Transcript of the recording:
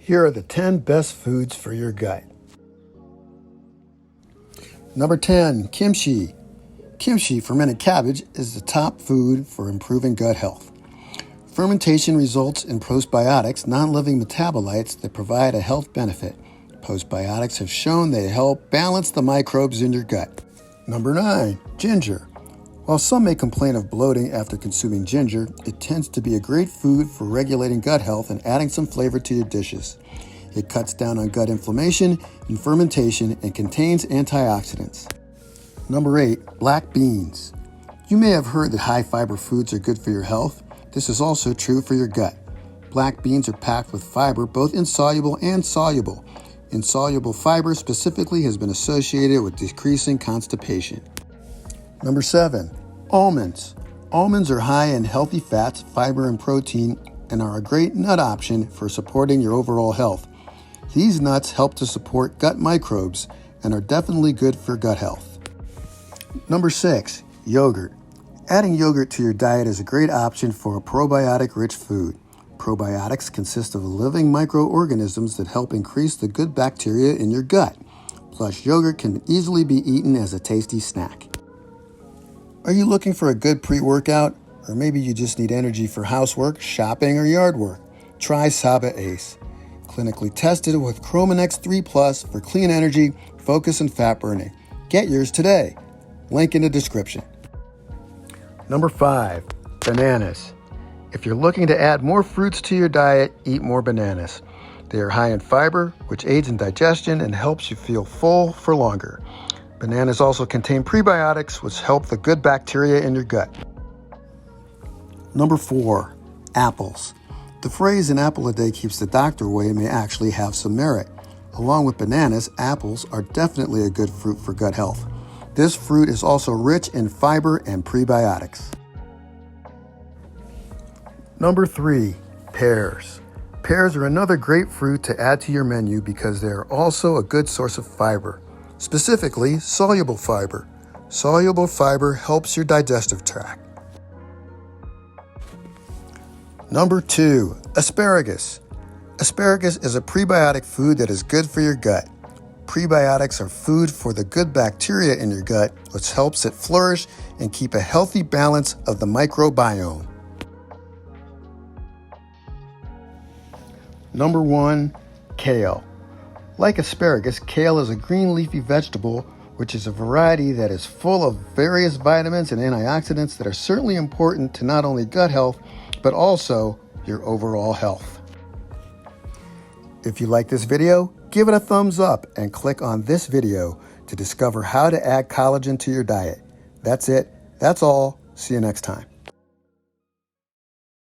Here are the 10 best foods for your gut. Number 10, kimchi. Kimchi, fermented cabbage, is the top food for improving gut health. Fermentation results in postbiotics, non-living metabolites that provide a health benefit. Postbiotics have shown they help balance the microbes in your gut. Number 9, ginger. While some may complain of bloating after consuming ginger, it tends to be a great food for regulating gut health and adding some flavor to your dishes. It cuts down on gut inflammation and fermentation and contains antioxidants. Number 8, black beans. You may have heard that high-fiber foods are good for your health. This is also true for your gut. Black beans are packed with fiber, both insoluble and soluble. Insoluble fiber specifically has been associated with decreasing constipation. Number 7, almonds. Almonds are high in healthy fats, fiber, and protein and are a great nut option for supporting your overall health. These nuts help to support gut microbes and are definitely good for gut health. Number 6, yogurt. Adding yogurt to your diet is a great option for a probiotic-rich food. Probiotics consist of living microorganisms that help increase the good bacteria in your gut. Plus, yogurt can easily be eaten as a tasty snack. Are you looking for a good pre-workout? Or maybe you just need energy for housework, shopping, or yard work? Try Saba Ace. Clinically tested with Chromanex 3+ for clean energy, focus, and fat burning. Get yours today. Link in the description. Number 5, bananas. If you're looking to add more fruits to your diet, eat more bananas. They are high in fiber, which aids in digestion and helps you feel full for longer. Bananas also contain prebiotics, which help the good bacteria in your gut. Number 4, apples. The phrase "an apple a day keeps the doctor away" may actually have some merit. Along with bananas, apples are definitely a good fruit for gut health. This fruit is also rich in fiber and prebiotics. Number 3, pears. Pears are another great fruit to add to your menu because they are also a good source of fiber. Specifically, soluble fiber. Soluble fiber helps your digestive tract. Number 2, asparagus. Asparagus is a prebiotic food that is good for your gut. Prebiotics are food for the good bacteria in your gut, which helps it flourish and keep a healthy balance of the microbiome. Number 1, kale. Like asparagus, kale is a green leafy vegetable, which is a variety that is full of various vitamins and antioxidants that are certainly important to not only gut health, but also your overall health. If you like this video, give it a thumbs up and click on this video to discover how to add collagen to your diet. That's it. That's all. See you next time.